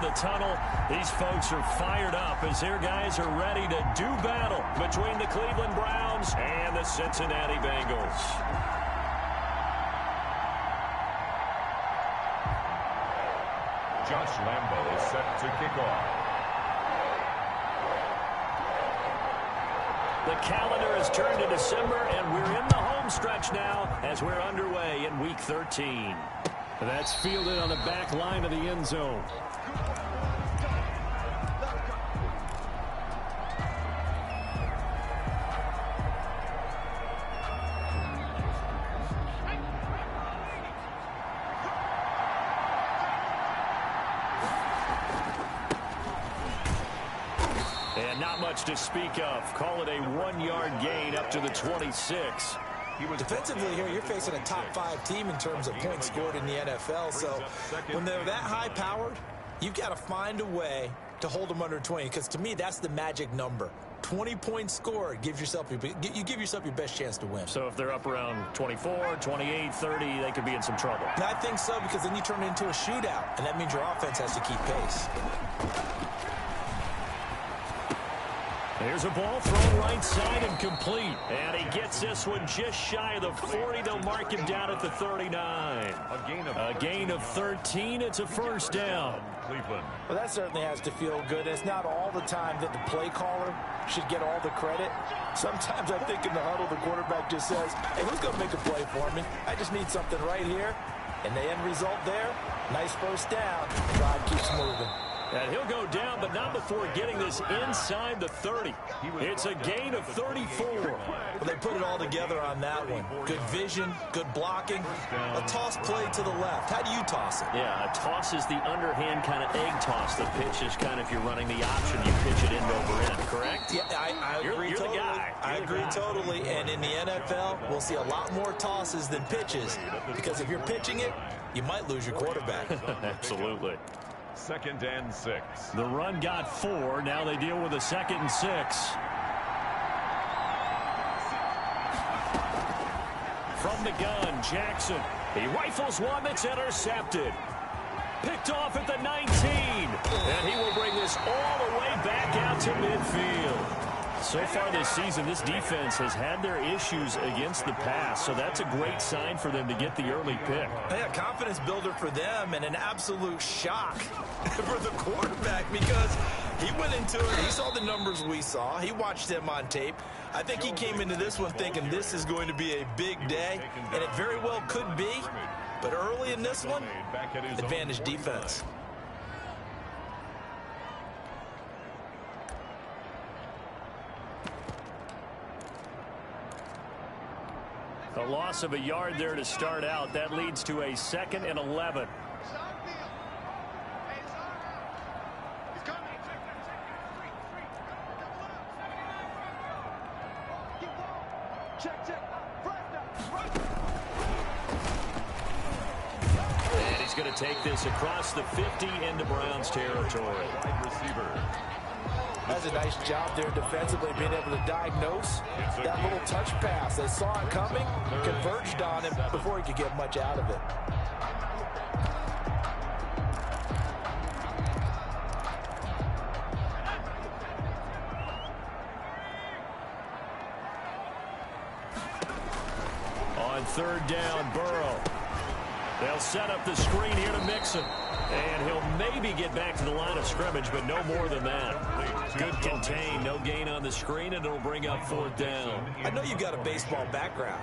the tunnel. These folks are fired up as their guys are ready to do battle between the Cleveland Browns and the Cincinnati Bengals. Josh Lambo is set to kick off. The calendar has turned to December, and we're in the home stretch now as we're underway in Week 13. That's fielded on the back line of the end zone. And not much to speak of. Call it a 1-yard gain up to the 26. Defensively here, you're facing a top 5 team in terms of points scored in the NFL. So when they're that high-powered, you've got to find a way to hold them under 20. Because to me, that's the magic number. 20 points scored gives yourself you give yourself your best chance to win. So if they're up around 24, 28, 30, they could be in some trouble. And I think so, because then you turn it into a shootout, and that means your offense has to keep pace. Here's a ball thrown right side and complete. And he gets this one just shy of the 40. They'll mark him down at the 39. A gain of 13. It's a first down. Cleveland. Well, that certainly has to feel good. It's not all the time that the play caller should get all the credit. Sometimes I think in the huddle, the quarterback just says, hey, who's going to make a play for me? I just need something right here. And the end result there, nice first down. Drive keeps moving. And he'll go down, but not before getting this inside the 30. It's a gain of 34. Well, they put it all together on that one. Good vision, good blocking. A toss play to the left. How do you toss it? Yeah, a toss is the underhand kind of egg toss. The pitch is kind of, if you're running the option, you pitch it end over end, correct? Yeah, I agree you're totally. The guy. I agree totally. And in the NFL, we'll see a lot more tosses than pitches. Because if you're pitching it, you might lose your quarterback. Absolutely. 2nd and 6. The run got 4. Now they deal with a 2nd and 6. From the gun, Jackson. He rifles one that's intercepted. Picked off at the 19. And he will bring this all the way back out to midfield. So far this season, this defense has had their issues against the pass, so that's a great sign for them to get the early pick. Yeah, confidence builder for them and an absolute shock for the quarterback because he went into it. He saw the numbers we saw. He watched them on tape. I think he came into this one thinking this is going to be a big day, and it very well could be. But early in this one, advantage defense. A loss of a yard there to start out. That leads to a 2nd and 11. And he's going to take this across the 50 into Browns territory. Wide receiver. That's a nice job there defensively, being able to diagnose that little touch pass. They saw it coming, converged on him before he could get much out of it. On 3rd down, Burrow. They'll set up the screen here to Mixon. And he'll maybe get back to the line of scrimmage, but no more than that. Good contain, no gain on the screen, and it'll bring up 4th down. I know you've got a baseball background,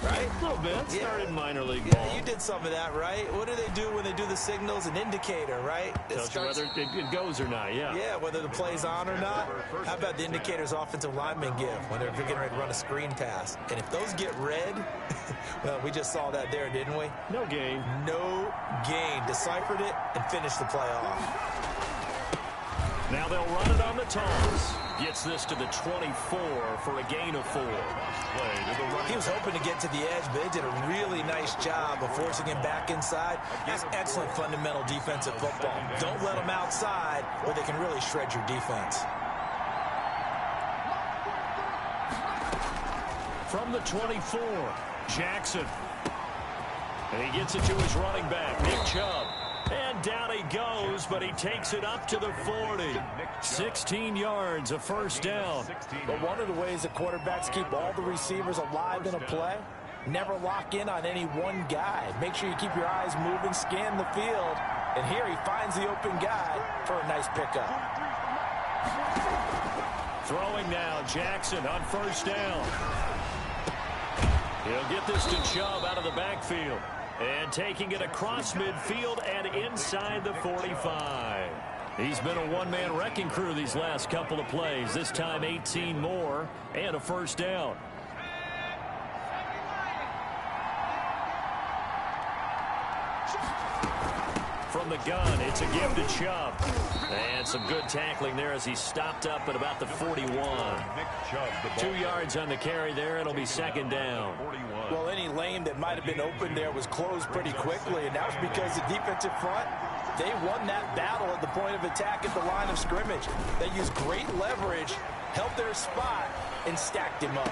right? A little bit. Yeah. Started minor league ball. Yeah, you did some of that, right? What do they do when they do the signals? An indicator, right? Tells you whether it goes or not, yeah. Yeah, whether the play's on or not. How about the indicators offensive linemen give when they're getting ready to run a screen pass? And if those get red, well, we just saw that there, didn't we? No gain. No gain. Deciphered it and finished the play off. Now they'll run it on the toss. Gets this to the 24 for a gain of 4. He was hoping to get to the edge, but they did a really nice job of forcing him back inside. That's excellent fundamental defensive football. Don't let them outside where they can really shred your defense. From the 24, Jackson. And he gets it to his running back, Nick Chubb. And down he goes, but he takes it up to the 40. 16 yards, a first down. But one of the ways that quarterbacks keep all the receivers alive in a play, never lock in on any one guy. Make sure you keep your eyes moving, scan the field. And here he finds the open guy for a nice pickup. Throwing now, Jackson on first down. He'll get this to Chubb out of the backfield. And taking it across midfield and inside the 45. He's been a one-man wrecking crew these last couple of plays. This time 18 more and a first down. From the gun, it's a give to Chubb. And some good tackling there as he stopped up at about the 41. 2 yards on the carry there. It'll be second down. Well, any lane that might have been open there was closed pretty quickly, and that was because the defensive front, they won that battle at the point of attack at the line of scrimmage. They used great leverage, held their spot, and stacked him up.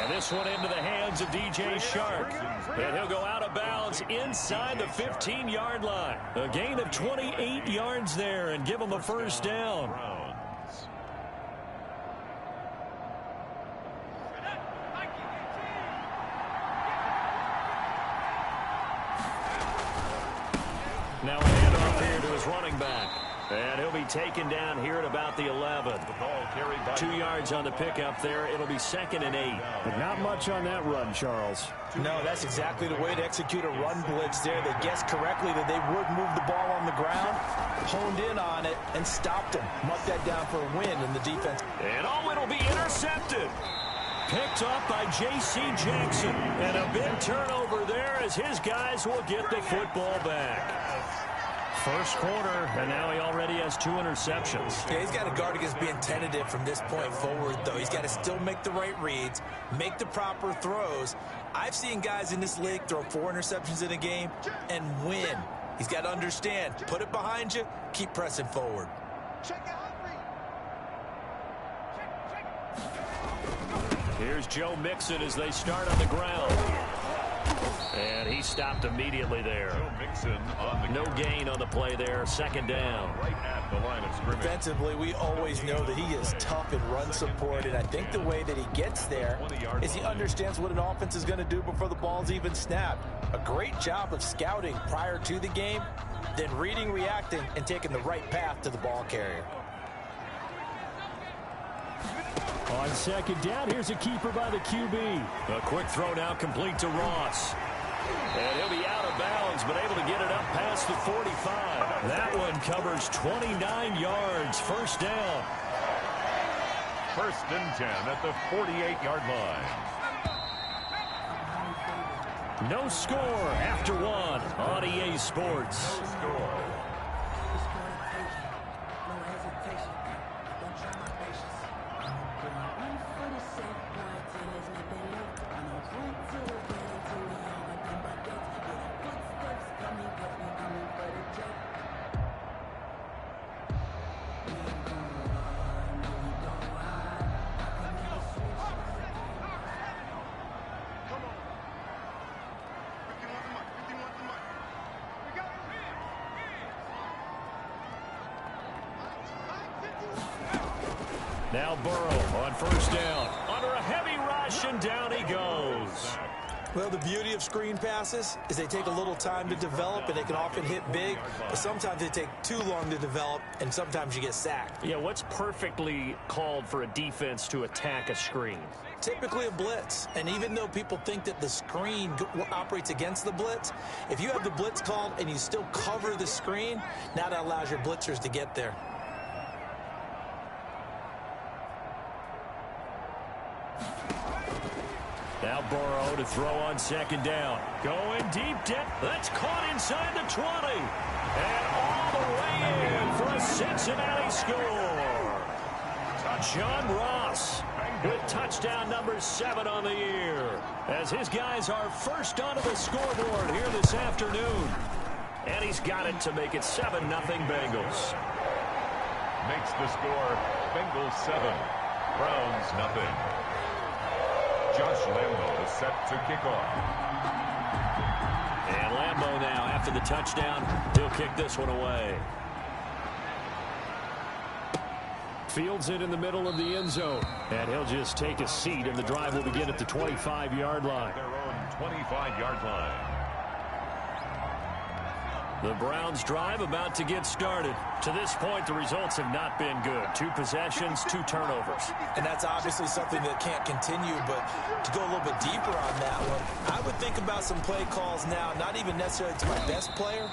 And this one into the hands of DJ Shark. And he'll go out of bounds inside the 15-yard line. A gain of 28 yards there and give him a first down. Now a handoff here to his running back. And he'll be taken down here at about the 11. 2 yards on the pickup there. It'll be second and 8. But not much on that run, Charles. No, that's exactly the way to execute a run blitz there. They guessed correctly that they would move the ball on the ground, honed in on it, and stopped him. Marked that down for a win in the defense. And it'll be intercepted. Picked up by J.C. Jackson. And a big turnover there as his guys will get the football back. First quarter, and now he already has 2 interceptions. Yeah, he's got to guard against being tentative from this point forward, though. He's got to still make the right reads, make the proper throws. I've seen guys in this league throw 4 interceptions in a game and win. He's got to understand, put it behind you, keep pressing forward. Here's Joe Mixon as they start on the ground. And he stopped immediately there. No gain on the play there. Second down. Right at the line of scrimmage. Defensively, we always know that he is tough in run support, and I think the way that he gets there is he understands what an offense is going to do before the ball's even snapped. A great job of scouting prior to the game, then reading, reacting, and taking the right path to the ball carrier. On second down, here's a keeper by the QB. A quick throw now complete to Ross. And he'll be out of bounds, but able to get it up past the 45. That one covers 29 yards. First down. First and 10 at the 48-yard line. No score after one on EA Sports. Now Burrow on first down. Under a heavy rush, and down he goes. Well, the beauty of screen passes is they take a little time to develop, and they can often hit big, but sometimes they take too long to develop, and sometimes you get sacked. Yeah, what's perfectly called for a defense to attack a screen? Typically a blitz, and even though people think that the screen operates against the blitz, if you have the blitz called and you still cover the screen, now that allows your blitzers to get there. Now Burrow to throw on second down. Going deep depth. That's caught inside the 20. And all the way in for a Cincinnati score. John Ross with touchdown number 7 on the year. As his guys are first onto the scoreboard here this afternoon. And he's got it to make it 7-0 Bengals. Makes the score Bengals 7, Browns nothing. Josh Lambo is set to kick off. And Lambo now after the touchdown. He'll kick this one away. Fields it in the middle of the end zone. And he'll just take a seat, and the drive will begin at the 25-yard line. Their own 25-yard line. The Browns drive about to get started. To this point, the results have not been good. 2 possessions, 2 turnovers. And that's obviously something that can't continue, but to go a little bit deeper on that one, I would think about some play calls now, not even necessarily to my best player,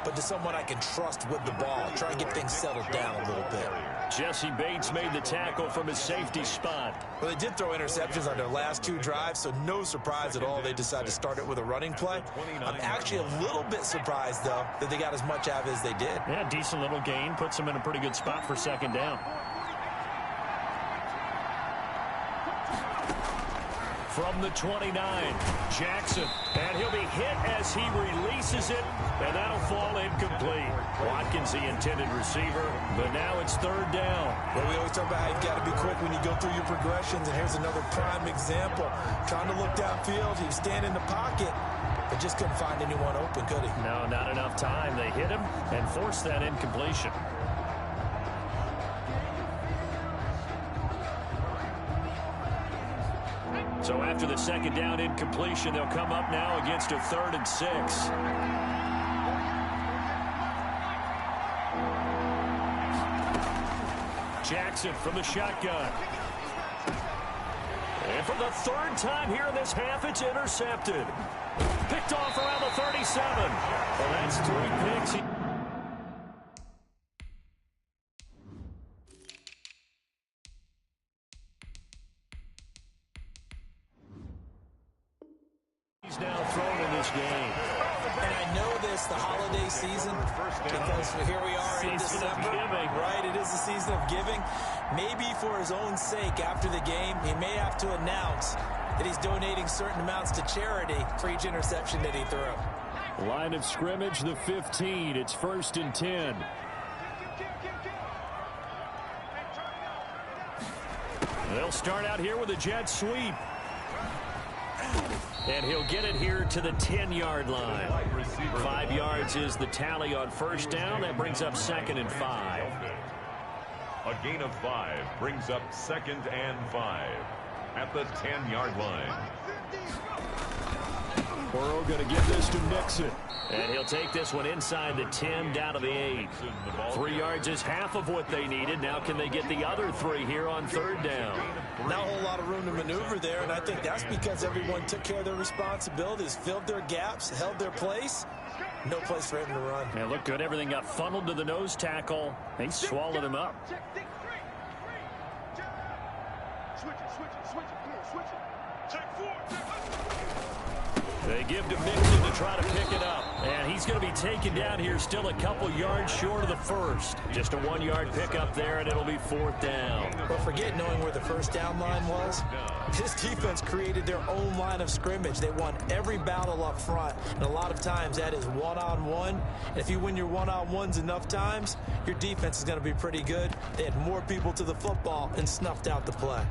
but to someone I can trust with the ball. Try and get things settled down a little bit. Jesse Bates made the tackle from his safety spot. Well, they did throw interceptions on their last 2 drives, so no surprise at all they decided to start it with a running play. I'm actually a little bit surprised, though, that they got as much out of it as they did. Yeah, decent little gain. Puts them in a pretty good spot for second down. From the 29, Jackson. And he'll be hit as he releases it, and that'll fall incomplete. Watkins, the intended receiver, but now it's third down. Well, we always talk about how you've got to be quick when you go through your progressions, and here's another prime example. Trying to look downfield, he was standing in the pocket, but just couldn't find anyone open, could he? No, not enough time. They hit him and forced that incompletion. So after the second down incompletion, they'll come up now against a 3rd and 6. Jackson from the shotgun. And for the 3rd time here in this half, it's intercepted. Picked off around the 37. Well, that's 3 picks. He's now thrown in this game. And I know this, the holiday season, because here we are in December. Right, it is the season of giving. Maybe for his own sake, after the game, he may have to announce that he's donating certain amounts to charity for each interception that he threw. Line of scrimmage, the 15. It's 1st and 10. They'll start out here with a jet sweep. And he'll get it here to the 10-yard line. 5 yards is the tally on first down. That brings up 2nd and 5. A gain of 5 brings up 2nd and 5 at the 10-yard line. Burrow going to give this to Nixon. And he'll take this one inside the 10 down to the 8. 3 yards is half of what they needed. Now can they get the other 3 here on 3rd down? Not a whole lot of room to maneuver there, and I think that's because everyone took care of their responsibilities, filled their gaps, held their place. No place for him to run. And look good. Everything got funneled to the nose tackle. They swallowed him up. They give to Mixon to try to pick it up. And he's going to be taken down here still a couple yards short of the 1st. Just a 1-yard pickup there, and it'll be 4th down. But forget knowing where the first down line was. This defense created their own line of scrimmage. They won every battle up front, and a lot of times that is one-on-one. And if you win your one-on-ones enough times, your defense is going to be pretty good. They had more people to the football and snuffed out the play.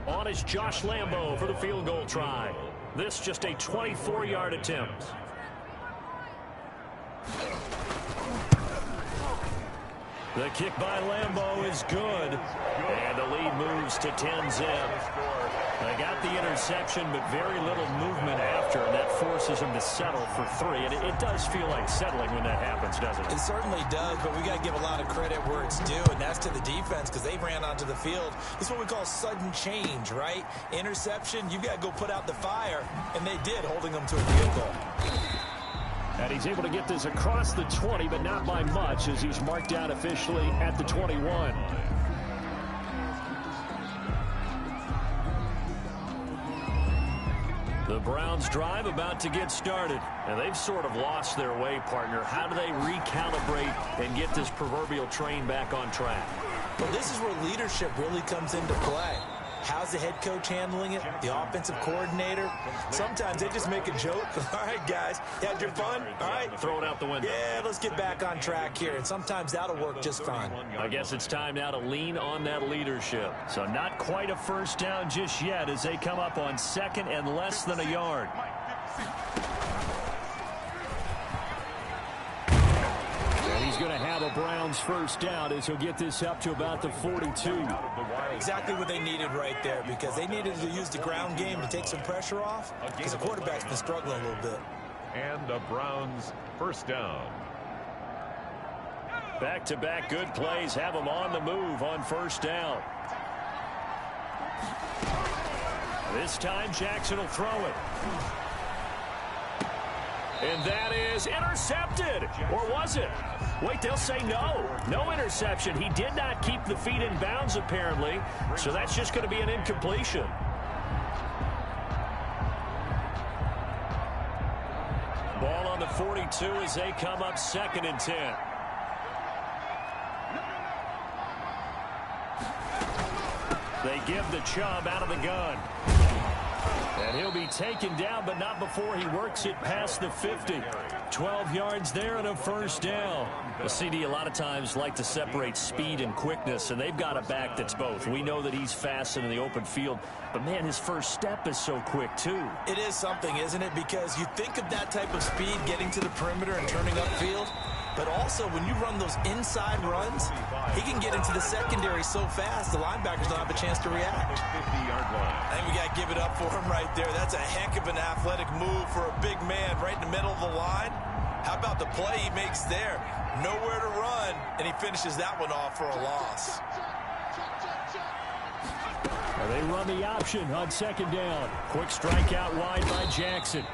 On is Josh Lambo for the field goal try. This just a 24-yard attempt. The kick by Lambo is good. And the lead moves to 10-zip. They got the interception, but very little movement after, and that forces them to settle for 3. And it does feel like settling when that happens, doesn't it? It certainly does, but we got to give a lot of credit where it's due, and that's to the defense because they ran onto the field. This is what we call sudden change, right? Interception, you got to go put out the fire, and they did, holding them to a field goal. And he's able to get this across the 20, but not by much, as he's marked out officially at the 21. The Browns drive about to get started. And they've sort of lost their way, partner. How do they recalibrate and get this proverbial train back on track? Well, this is where leadership really comes into play. How's the head coach handling it? The offensive coordinator? Sometimes they just make a joke. All right, guys, you had your fun? All right. Throw it out the window. Yeah, let's get back on track here. And sometimes that'll work just fine. I guess it's time now to lean on that leadership. So not quite a first down just yet as they come up on 2nd and less than a yard. And he's going to have a Browns first down as he'll get this up to about the 42. Exactly what they needed right there, because they needed to use the ground game to take some pressure off, because the quarterback's been struggling a little bit. And the Browns first down. Back-to-back good plays have them on the move on first down. This time Jackson will throw it. And that is intercepted. Or was it? Wait, they'll say no. No interception. He did not keep the feet in bounds, apparently. So that's just going to be an incompletion. Ball on the 42 as they come up 2nd and 10. They give the Chubb out of the gun. And he'll be taken down, but not before he works it past the 50. 12 yards there and a first down. The CD a lot of times like to separate speed and quickness, and they've got a back that's both. We know that he's fast in the open field, but, man, his first step is so quick, too. It is something, isn't it? Because you think of that type of speed getting to the perimeter and turning upfield, but also when you run those inside runs, he can get into the secondary so fast the linebackers don't have a chance to react. 50-yard line. I think we got to give it up for him right there. That's a heck of an athletic move for a big man right in the middle of the line. How about the play he makes there? Nowhere to run, and he finishes that one off for a loss. Well, they run the option on 2nd down. Quick strike out wide by Jackson.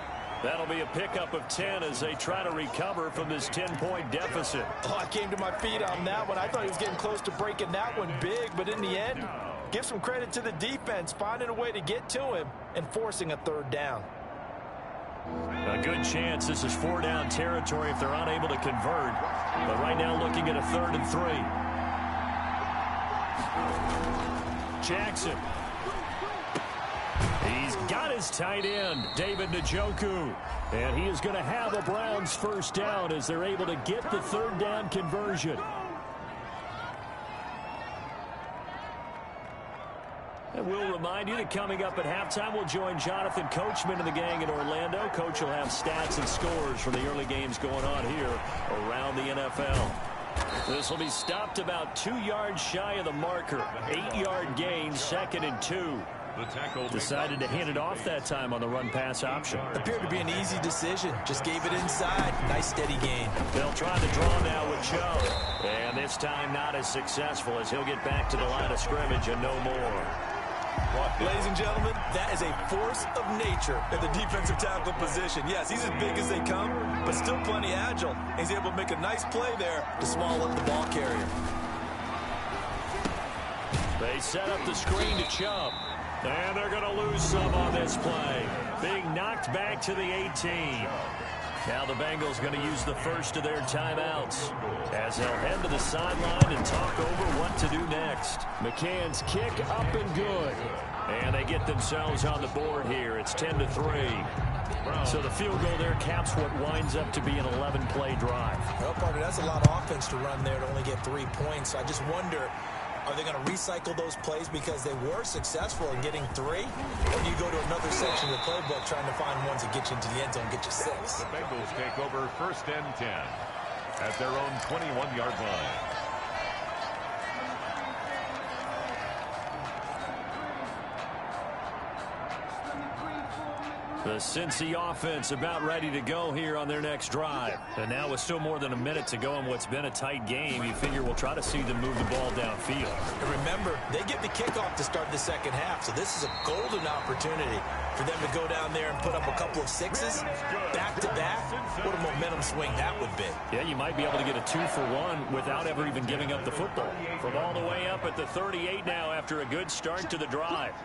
That'll be a pickup of 10 as they try to recover from this 10-point deficit. Oh, I came to my feet on that one. I thought he was getting close to breaking that one big, but in the end, give some credit to the defense, finding a way to get to him and forcing a 3rd down. A good chance this is 4-down territory if they're unable to convert. But right now looking at a 3rd and 3. Jackson. He's got his tight end, David Njoku. And he is going to have a Browns first down as they're able to get the 3rd down conversion. And we'll remind you that coming up at halftime, we'll join Jonathan Coachman and the gang in Orlando. Coach will have stats and scores from the early games going on here around the NFL. This will be stopped about 2 yards shy of the marker. 8-yard gain, 2nd and 2. The tackle decided to hand it off that time on the run-pass option. Appeared to be an easy decision. Just gave it inside. Nice steady gain. They'll try the draw now with Chubb. And this time not as successful as he'll get back to the line of scrimmage and no more. Ladies and gentlemen, that is a force of nature in the defensive tackle position. Yes, he's as big as they come, but still plenty agile. He's able to make a nice play there to swallow up the ball carrier. They set up the screen to Chubb. And they're going to lose some on this play. Being knocked back to the 18. Now the Bengals going to use the first of their timeouts as they'll head to the sideline and talk over what to do next. McCann's kick up and good. And they get themselves on the board here. It's 10-3. So the field goal there caps what winds up to be an 11-play drive. Well, partner, that's a lot of offense to run there to only get 3 points. I just wonder, are they going to recycle those plays because they were successful in getting 3? Or do you go to another section of the playbook trying to find ones that get you into the end zone and get you 6? The Bengals take over 1st and 10 at their own 21-yard line. The Cincy offense about ready to go here on their next drive. And now with still more than a minute to go in what's been a tight game, you figure we'll try to see them move the ball downfield. And remember, they get the kickoff to start the 2nd half, so this is a golden opportunity for them to go down there and put up a couple of 6s back-to-back. What a momentum swing that would be. Yeah, you might be able to get a 2-for-1 without ever even giving up the football. From all the way up at the 38 now after a good start to the drive.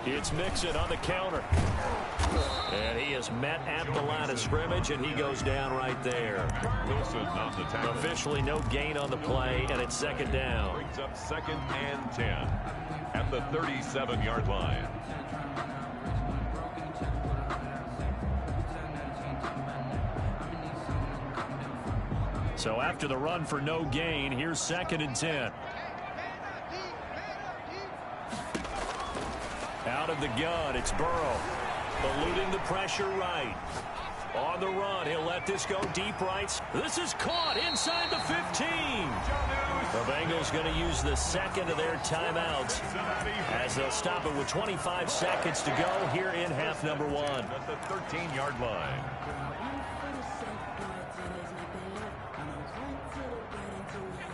It's Mixon on the counter. And he is met at the line of scrimmage, and he goes down right there. Wilson on the tackle. Officially no gain on the play, and it's 2nd down. Brings up 2nd and 10 at at the 37-yard line. So after the run for no gain, here's 2nd and 10. Out of the gun, it's Burrow. Eluding the pressure right. On the run, he'll let this go deep right. This is caught inside the 15. The Bengals going to use the second of their timeouts as they'll stop it with 25 seconds to go here in half number 1. At the 13-yard line.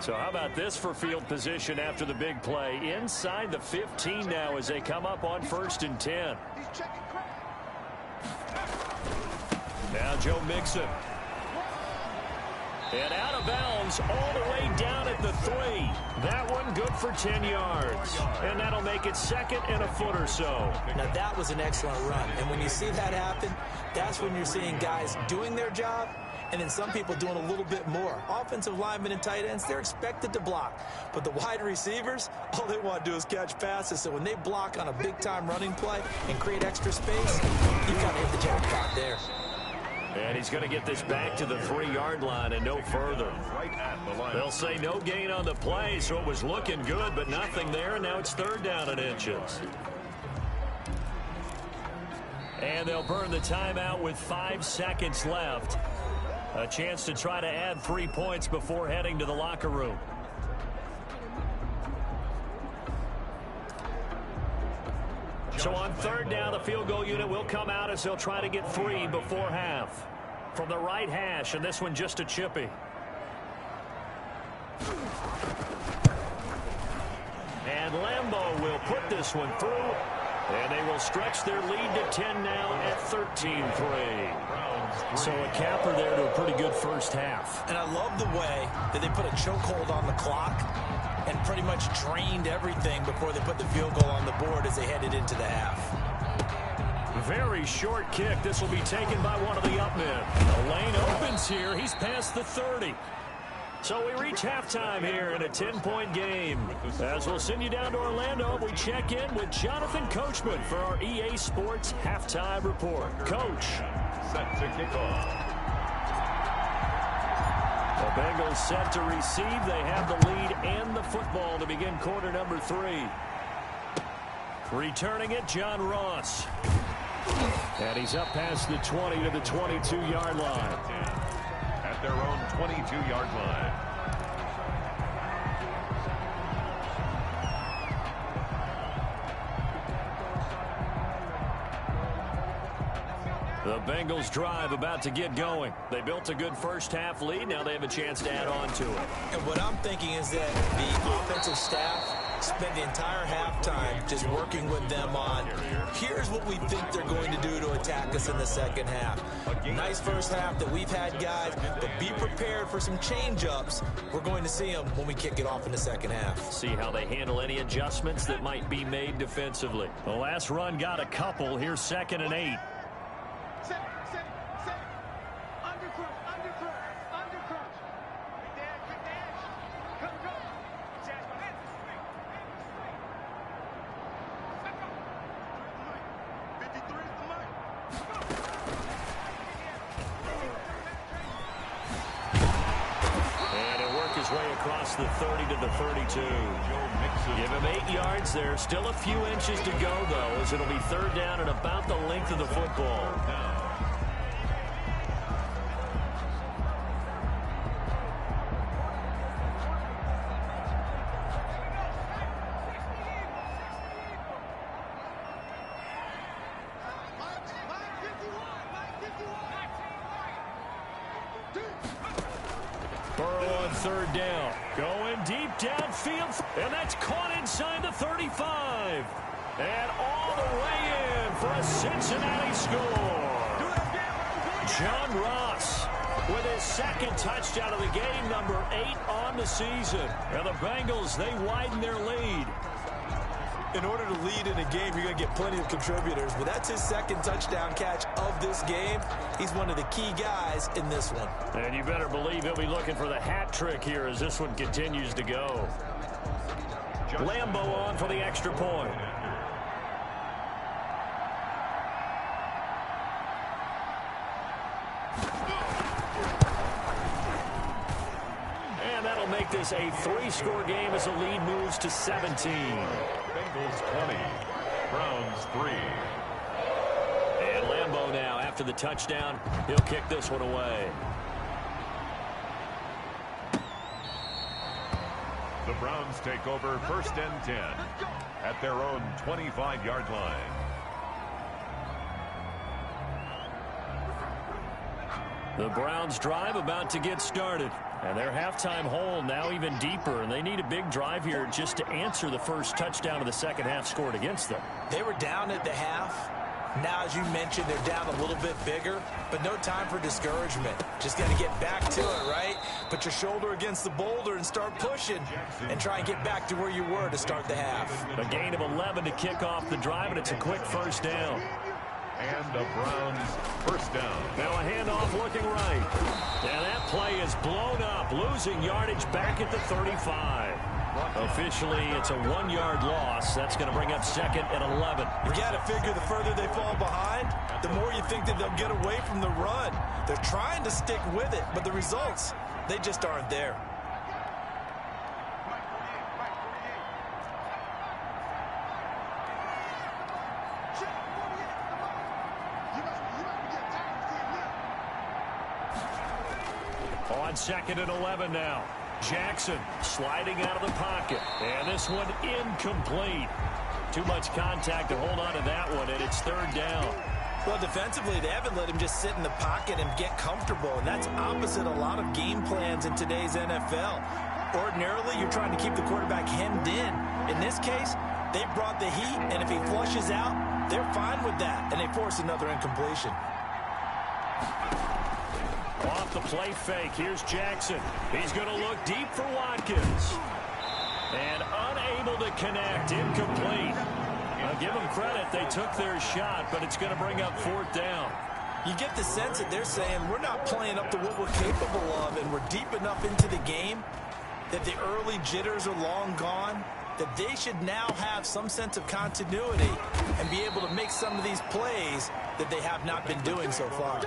So how about this for field position after the big play? Inside the 15 now as they come up on 1st and 10. Now Joe Mixon. And out of bounds all the way down at the 3. That one good for 10 yards. And that'll make it 2nd and a foot or so. Now that was an excellent run. And when you see that happen, that's when you're seeing guys doing their job and then some people doing a little bit more. Offensive linemen and tight ends, they're expected to block. But the wide receivers, all they want to do is catch passes. So when they block on a big-time running play and create extra space, you've got to hit the jackpot there. And he's going to get this back to the 3-yard line and no further. They'll say no gain on the play, so it was looking good, but nothing there. And now it's 3rd down and inches. And they'll burn the timeout with 5 seconds left. A chance to try to add 3 points before heading to the locker room. So on 3rd down, the field goal unit will come out as they'll try to get 3 before half. From the right hash, and this one just a chippy. And Lambeau will put this one through. And they will stretch their lead to 10 now at 13-3. So a capper there to a pretty good first half. And I love the way that they put a chokehold on the clock and pretty much drained everything before they put the field goal on the board as they headed into the half. Very short kick. This will be taken by one of the up men. The lane opens here. He's past the 30. So we reach halftime here in a 10-point game. As we'll send you down to Orlando, we check in with Jonathan Coachman for our EA Sports Halftime Report. Coach. Set to kick off. The Bengals set to receive. They have the lead and the football to begin quarter number 3. Returning it, John Ross. And he's up past the 20 to the 22-yard line. At their own 22-yard line. The Bengals drive about to get going. They built a good first-half lead. Now they have a chance to add on to it. And what I'm thinking is that the offensive staff spent the entire halftime just working with them on, here's what we think they're going to do to attack us in the second half. Nice first half that we've had, guys, but be prepared for some change-ups. We're going to see them when we kick it off in the second half. See how they handle any adjustments that might be made defensively. The last run got a couple. Here's 2nd and 8. Across the 30 to the 32. Give him 8 yards there. Still a few inches to go, though, as it'll be 3rd down and about the length of the football. Burrow on 3rd down. Going deep downfield. And that's caught inside the 35. And all the way in for a Cincinnati score. John Ross with his 2nd touchdown of the game, number 8 on the season. And the Bengals, they widen their lead. In order to lead in a game, you're going to get plenty of contributors, but that's his 2nd touchdown catch of this game. He's one of the key guys in this one. And you better believe he'll be looking for the hat trick here as this one continues to go. Lambo on for the extra point. And that'll make this a 3-score game as the lead moves to 17. Bengals 20, Browns 3. And Lambo now, after the touchdown, he'll kick this one away. The Browns take over 1st and 10 at their own 25-yard line. The Browns drive about to get started. And their halftime hole now even deeper. And they need a big drive here just to answer the first touchdown of the second half scored against them. They were down at the half. Now, as you mentioned, they're down a little bit bigger, but no time for discouragement. Just got to get back to it, right? Put your shoulder against the boulder and start pushing and try and get back to where you were to start the half. A gain of 11 to kick off the drive, and it's a quick first down. And the Browns first down. Now a handoff looking right. And that play is blown up, losing yardage back at the 35. Officially, it's a 1-yard loss. That's going to bring up 2nd and 11. You got to figure the further they fall behind, the more you think that they'll get away from the run. They're trying to stick with it, but the results, they just aren't there. On 2nd and 11 now. Jackson sliding out of the pocket. And this one incomplete. Too much contact to hold on to that one, and it's 3rd down. Well, defensively, they haven't let him just sit in the pocket and get comfortable, and that's opposite a lot of game plans in today's NFL. Ordinarily, you're trying to keep the quarterback hemmed in. In this case, they brought the heat, and if he flushes out, they're fine with that, and they force another incompletion. Off the play fake, here's Jackson. He's going to look deep for Watkins. And unable to connect, incomplete. I'll give them credit, they took their shot, but it's going to bring up 4th down. You get the sense that they're saying we're not playing up to what we're capable of, and we're deep enough into the game that the early jitters are long gone, that they should now have some sense of continuity and be able to make some of these plays that they have not been doing so far.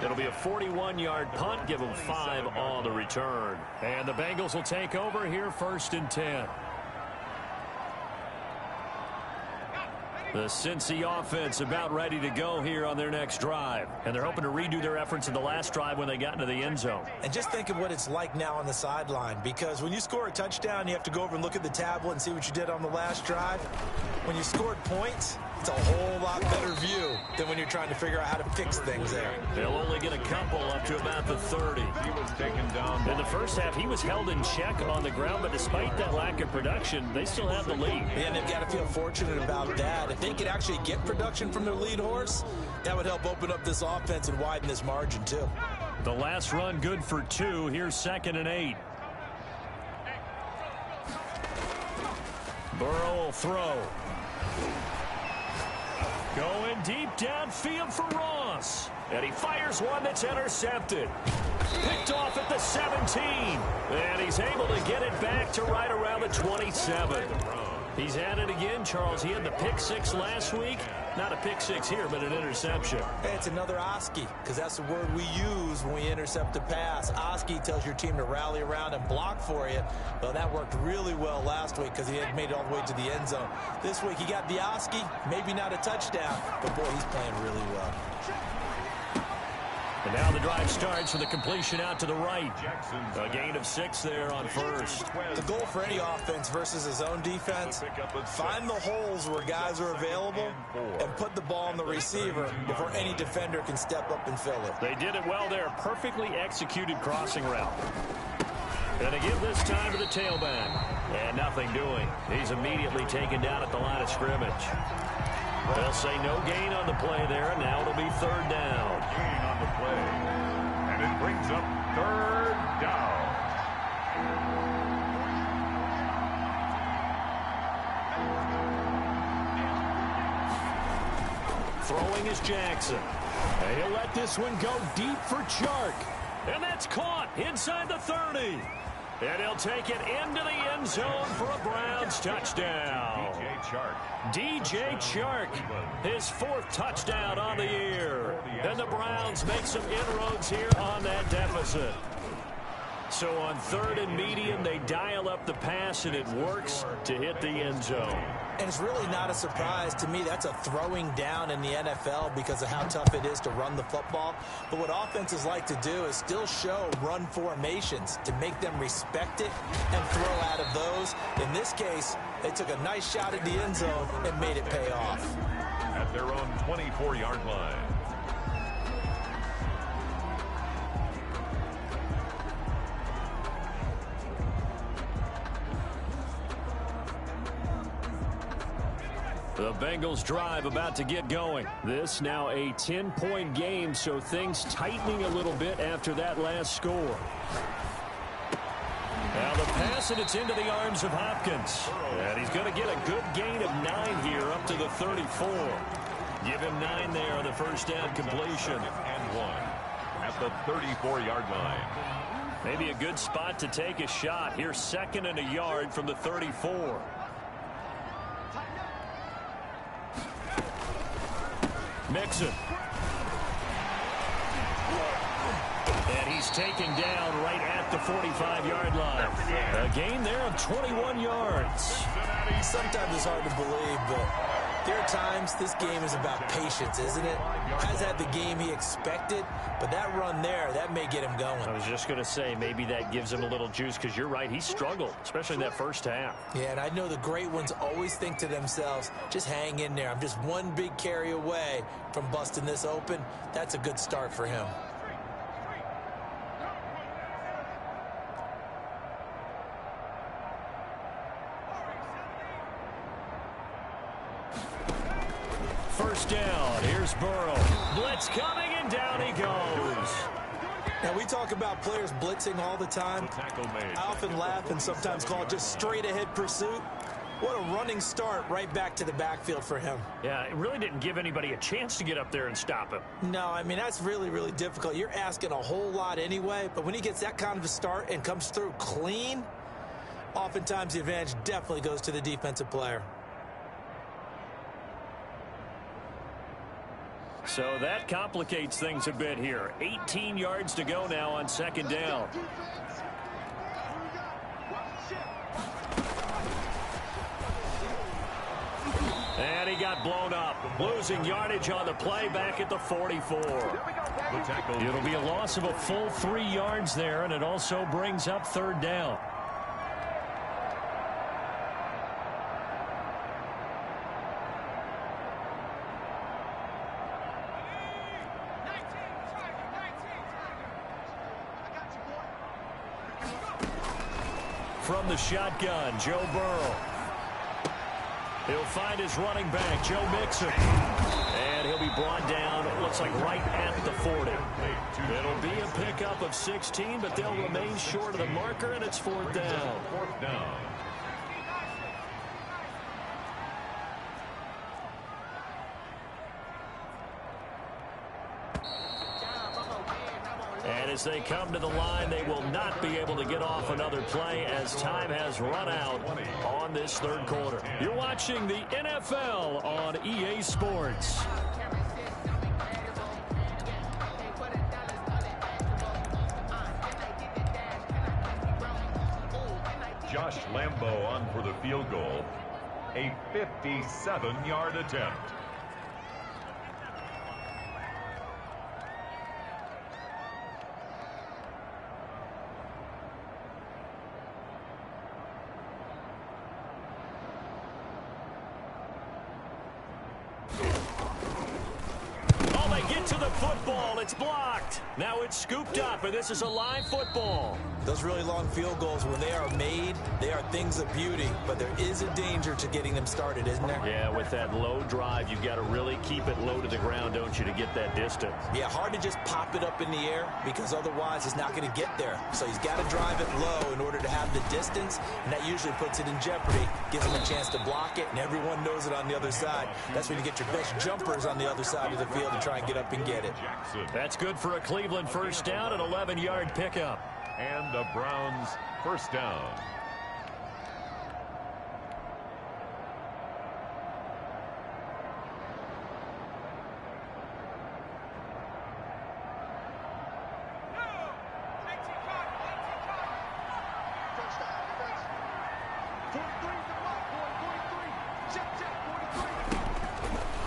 It'll be a 41-yard punt, give them 5 on the return. And the Bengals will take over here 1st and 10. The Cincy offense about ready to go here on their next drive. And they're hoping to redo their efforts in the last drive when they got into the end zone. And just think of what it's like now on the sideline, because when you score a touchdown, you have to go over and look at the tablet and see what you did on the last drive. When you scored points, it's a whole lot better view than when you're trying to figure out how to fix things there. They'll only get a couple up to about the 30. He was taken down. In the first half, he was held in check on the ground, but despite that lack of production, they still have the lead. And they've got to feel fortunate about that. If they could actually get production from their lead horse, that would help open up this offense and widen this margin too. The last run good for 2. Here's 2nd and 8. Burrow will throw. Going deep downfield for Ross. And he fires one that's intercepted. Picked off at the 17. And he's able to get it back to right around the 27. He's at it again, Charles. He had the pick 6 last week. Not a pick 6 here, but an interception. Hey, it's another Oski, because that's the word we use when we intercept a pass. Oski tells your team to rally around and block for you. Well, that worked really well last week because he had made it all the way to the end zone. This week, he got the Oski, maybe not a touchdown, but boy, he's playing really well. And now the drive starts with a completion out to the right. A gain of 6 there on 1st. The goal for any offense versus his own defense, find the holes where guys are available and put the ball on the receiver before any defender can step up and fill it. They did it well there. Perfectly executed crossing route. And they give this time to the tailback. And nothing doing. He's immediately taken down at the line of scrimmage. They'll say no gain on the play there, and now it'll be 3rd down. Gain on the play. And it brings up 3rd down. Throwing is Jackson. And he'll let this one go deep for Chark. And that's caught inside the 30. And he'll take it into the end zone for a Browns touchdown. DJ Chark, his 4th touchdown on the year. And the Browns make some inroads here on that deficit. So on 3rd and medium, they dial up the pass, and it works to hit the end zone. And it's really not a surprise to me. That's a throwing down in the NFL because of how tough it is to run the football. But what offenses like to do is still show run formations to make them respect it and throw out of those. In this case, they took a nice shot at the end zone and made it pay off. At their own 24-yard line. The Bengals drive about to get going. This now a 10-point game, so things tightening a little bit after that last score. Now the pass, and it's into the arms of Hopkins. And he's going to get a good gain of 9 here up to the 34. Give him 9 there on the first down completion. And 1 at the 34-yard line. Maybe a good spot to take a shot. Here's 2nd and a yard from the 34. Mixon. And he's taken down right at the 45-yard line. A gain there of 21 yards. Sometimes it's hard to believe, but there are times this game is about patience, isn't it? Has had the game he expected, but that run there, that may get him going. I was just going to say, maybe that gives him a little juice, because you're right, he struggled, especially in that first half. Yeah, and I know the great ones always think to themselves, just hang in there. I'm just one big carry away from busting this open. That's a good start for him. First down. Here's Burrow. Blitz coming, and down he goes. Now, we talk about players blitzing all the time. I often laugh and sometimes call it just straight-ahead pursuit. What a running start right back to the backfield for him. Yeah, it really didn't give anybody a chance to get up there and stop him. No, I mean, that's really, really difficult. You're asking a whole lot anyway, but when he gets that kind of a start and comes through clean, oftentimes the advantage definitely goes to the defensive player. So that complicates things a bit here. 18 yards to go now on 2nd down. And he got blown up. Losing yardage on the play back at the 44. It'll be a loss of a full 3 yards there, and it also brings up 3rd down. From the shotgun, Joe Burrow. He'll find his running back, Joe Mixon. And he'll be brought down, it looks like right at the 40. It'll be a pickup of 16, but they'll remain short of the marker, and it's 4th down. 4th down. And as they come to the line, they will not be able to get off another play as time has run out on this 3rd quarter. You're watching the NFL on EA Sports. Josh Lambo on for the field goal. A 57-yard attempt. Football, it's blocked. Now it's scooped up, and this is a live football. Those really long field goals, when they are made, they are things of beauty, but there is a danger to getting them started, isn't there? Yeah, with that low drive, you've got to really keep it low to the ground, don't you, to get that distance. Yeah, hard to just pop it up in the air because otherwise it's not going to get there. So he's got to drive it low in order to have the distance, and that usually puts it in jeopardy, gives him a chance to block it, and everyone knows it on the other side. That's when you get your best jumpers on the other side of the field to try and get up and get it. That's good for a Cleveland first down, an 11-yard pickup. And the Browns First down.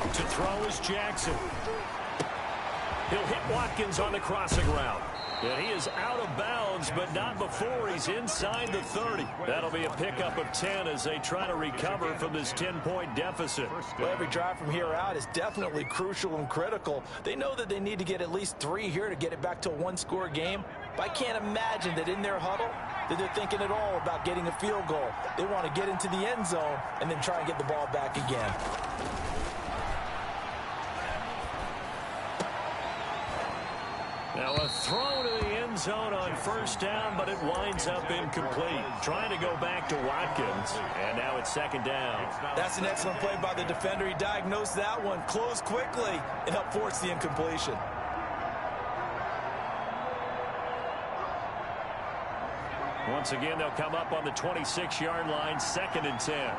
To throw is Jackson. He'll hit Watkins on the crossing route. And he is out of bounds, but not before he's inside the 30. That'll be a pickup of 10 as they try to recover from this 10-point deficit. Well, every drive from here out is definitely crucial and critical. They know that they need to get at least 3 here to get it back to a one-score game. But I can't imagine that in their huddle that they're thinking at all about getting a field goal. They want to get into the end zone and then try and get the ball back again. Now a throw to the end zone on first down, but it winds up incomplete. Trying to go back to Watkins, and now it's second down. That's an excellent play by the defender. He diagnosed that one, closed quickly, and helped force the incompletion. Once again, they'll come up on the 26-yard line, 2nd and 10.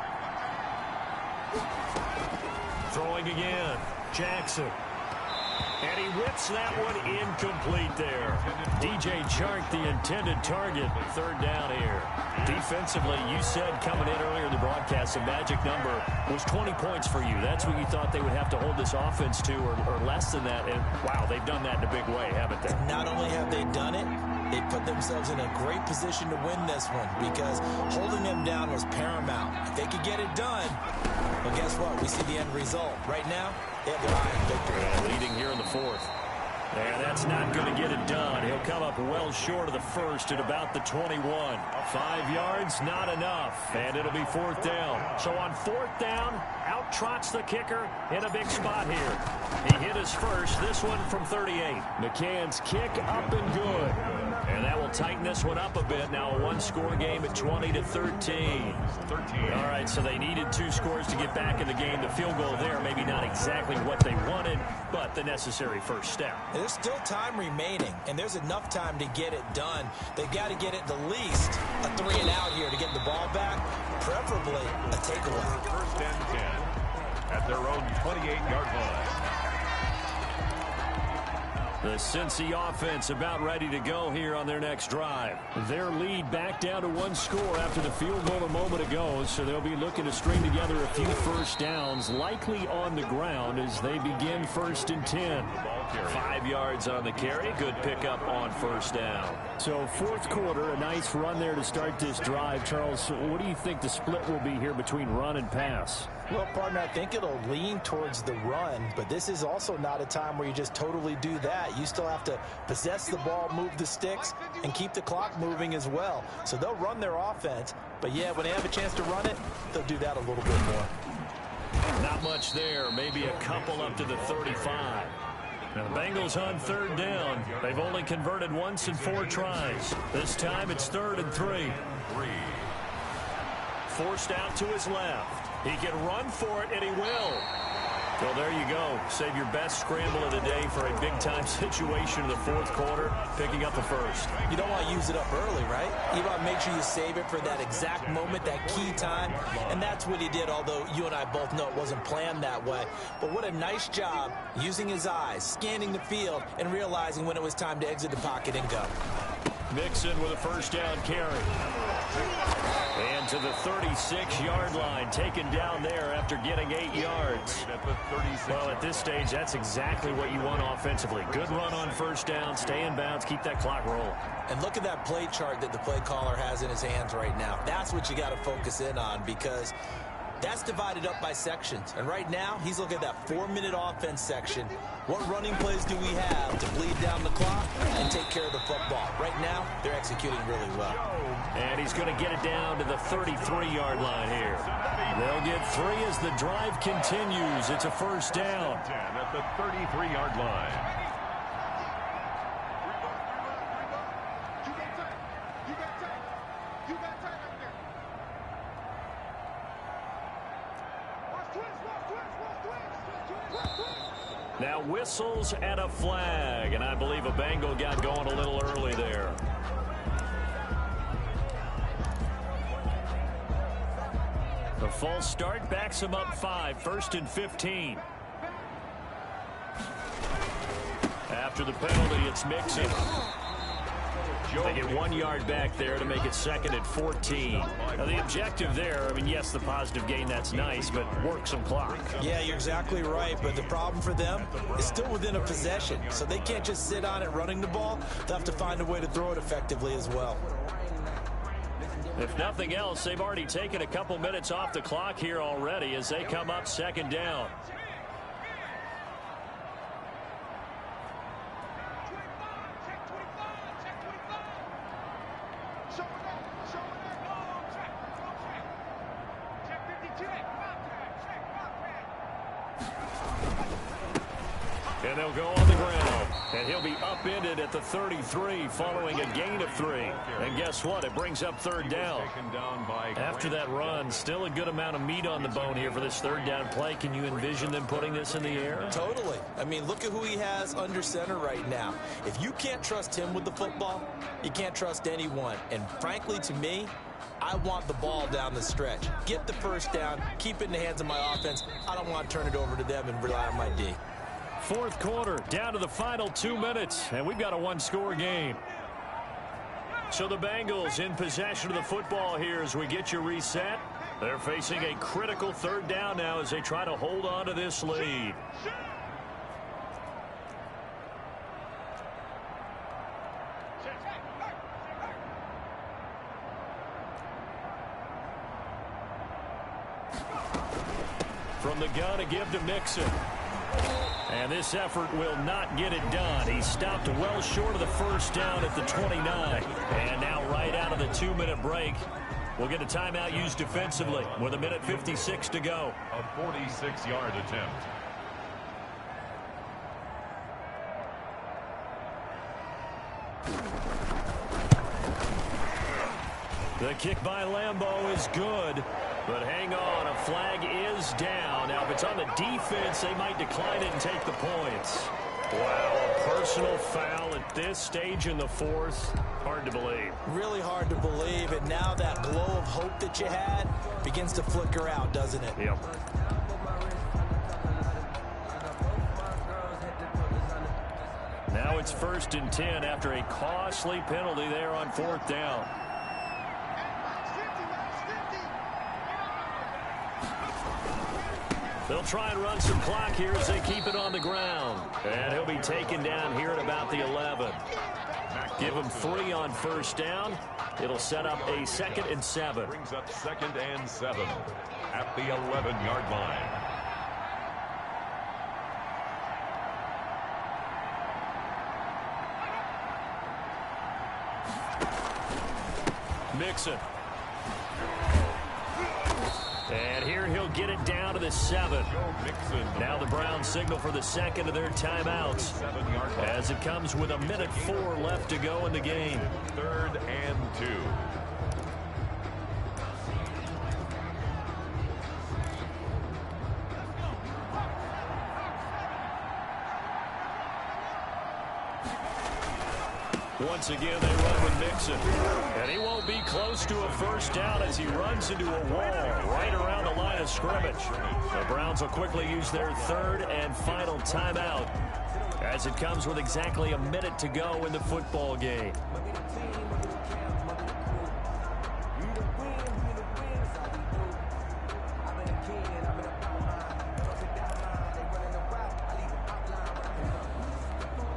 Throwing again, Jackson. And he whips that one incomplete there. DJ Chark, the intended target. 3rd down here. Defensively, you said coming in earlier in the broadcast, the magic number was 20 points for you. That's what you thought they would have to hold this offense to, or less than that. And, wow, they've done that in a big way, haven't they? Not only have they done it, they put themselves in a great position to win this one because holding them down was paramount. If they could get it done, well, guess what? We see the end result. Right now, they have their eye on victory. And leading here in the 4th. And that's not going to get it done. He'll come up well short of the first at about the 21. 5 yards, not enough. And it'll be 4th down. So on 4th down, out trots the kicker in a big spot here. He hit his first, this one from 38. McCann's kick up and good. And that will tighten this one up a bit. Now a one-score game at 20-13. All right, so they needed 2 scores to get back in the game. The field goal there, maybe not exactly what they wanted, but the necessary first step. There's still time remaining, and there's enough time to get it done. They've got to get it the least a 3 and out here to get the ball back, preferably a takeaway. 1st and 10 at their own 28-yard line. The Cincy offense about ready to go here on their next drive. Their lead back down to 1 score after the field goal a moment ago, so they'll be looking to string together a few first downs, likely on the ground as they begin 1st and 10. 5 yards on the carry. Good pickup on first down. So 4th quarter, a nice run there to start this drive. Charles, what do you think the split will be here between run and pass? Well, partner, I think it'll lean towards the run, but this is also not a time where you just totally do that. You still have to possess the ball, move the sticks, and keep the clock moving as well. So they'll run their offense, but yeah, when they have a chance to run it, they'll do that a little bit more. Not much there, maybe a couple up to the 35. Now the Bengals on 3rd down. They've only converted once in 4 tries. This time it's 3rd and 3. Forced out to his left. He can run for it, and he will. Well, there you go. Save your best scramble of the day for a big-time situation in the 4th quarter, picking up the first. You don't want to use it up early, right? You want to make sure you save it for that exact moment, that key time, and that's what he did, although you and I both know it wasn't planned that way. But what a nice job using his eyes, scanning the field, and realizing when it was time to exit the pocket and go. Mixon with a first down carry. And to the 36-yard line, taken down there after getting 8 yards. Well, at this stage, that's exactly what you want offensively. Good run on first down, stay in bounds, keep that clock rolling. And look at that play chart that the play caller has in his hands right now. That's what you got to focus in on because that's divided up by sections. And right now, he's looking at that 4-minute offense section. What running plays do we have to bleed down the clock and take care of the football? Right now, they're executing really well. And he's going to get it down to the 33-yard line here. They'll get 3 as the drive continues. It's a first down. 10 at the 33-yard line. Now whistles and a flag, and I believe a Bengal got going a little early there. The false start backs him up 5, 1st and 15. After the penalty, it's Mixon. They get 1 yard back there to make it 2nd and 14. Now, the objective there, I mean, yes, the positive gain, that's nice, but work some clock. Yeah, you're exactly right, but the problem for them is still within a possession, so they can't just sit on it running the ball. They'll have to find a way to throw it effectively as well. If nothing else, they've already taken a couple minutes off the clock here already as they come up 2nd down. And they'll go on the ground. And he'll be upended at the 33 following a gain of 3. And guess what? It brings up 3rd down. After that run, still a good amount of meat on the bone here for this 3rd down play. Can you envision them putting this in the air? Totally. I mean, look at who he has under center right now. If you can't trust him with the football, you can't trust anyone. And frankly, to me, I want the ball down the stretch. Get the 1st down, keep it in the hands of my offense. I don't want to turn it over to them and rely on my D. 4th quarter, down to the final 2 minutes, and we've got a 1-score game. So the Bengals in possession of the football here as we get you reset. They're facing a critical 3rd down now as they try to hold on to this lead. From the gun, a give to Mixon. And this effort will not get it done. He stopped well short of the 1st down at the 29. And now right out of the 2-minute break, we'll get a timeout used defensively with 1:56 to go. A 46-yard attempt. The kick by Lambeau is good. But hang on, a flag is down. Now, if it's on the defense, they might decline it and take the points. Wow, a personal foul at this stage in the 4th. Hard to believe. Really hard to believe, and now that glow of hope that you had begins to flicker out, doesn't it? Yep. Now it's 1st and 10 after a costly penalty there on 4th down. They'll try and run some clock here as they keep it on the ground. And he'll be taken down here at about the 11. Give him 3 on 1st down. It'll set up a 2nd and 7. Brings up 2nd and 7 at the 11-yard line. Mixon. And here he'll get it down to the 7. Now the Browns signal for the 2nd of their timeouts as it comes with 1:04 left to go in the game. 3rd and 2. Once again, they run with Mixon. And he won't be close to a 1st down as he runs into a wall right around the line of scrimmage. The Browns will quickly use their 3rd and final timeout as it comes with exactly a minute to go in the football game.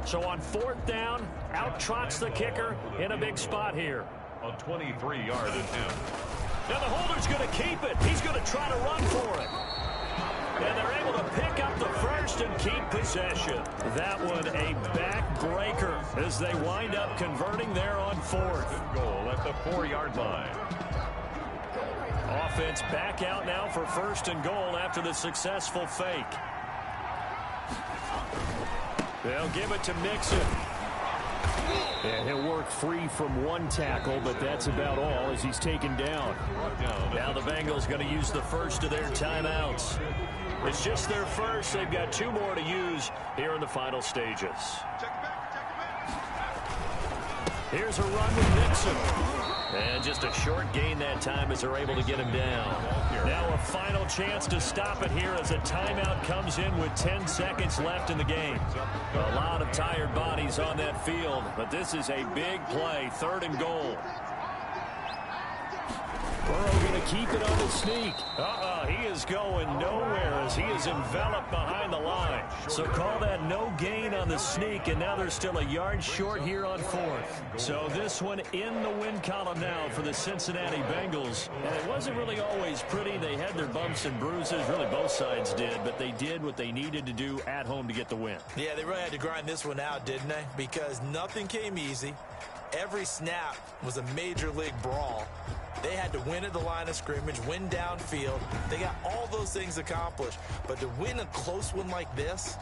So on 4th down, out trots the kicker in a big spot here. A 23-yard attempt. Now the holder's going to keep it. He's going to try to run for it. And they're able to pick up the 1st and keep possession. That one a backbreaker as they wind up converting there on 4th. Goal at the 4-yard line. Offense back out now for 1st and goal after the successful fake. They'll give it to Mixon. And he'll work free from 1 tackle, but that's about all as he's taken down. Now the Bengals going to use the 1st of their timeouts. It's just their 1st. They've got 2 more to use here in the final stages. Here's a run with Nixon. And just a short gain that time as they're able to get him down. Now a final chance to stop it here as a timeout comes in with 10 seconds left in the game. A lot of tired bodies on that field, but this is a big play, 3rd and goal. Burrow going to keep it on the sneak. He is going nowhere as he is enveloped behind the line. So call that no gain on the sneak, and now they're still a yard short here on 4th. So this one in the win column now for the Cincinnati Bengals. And it wasn't really always pretty. They had their bumps and bruises. Really, both sides did, but they did what they needed to do at home to get the win. Yeah, they really had to grind this one out, didn't they? Because nothing came easy. Every snap was a major league brawl. They had to win at the line of scrimmage, win downfield. They got all those things accomplished. But to win a close one like this,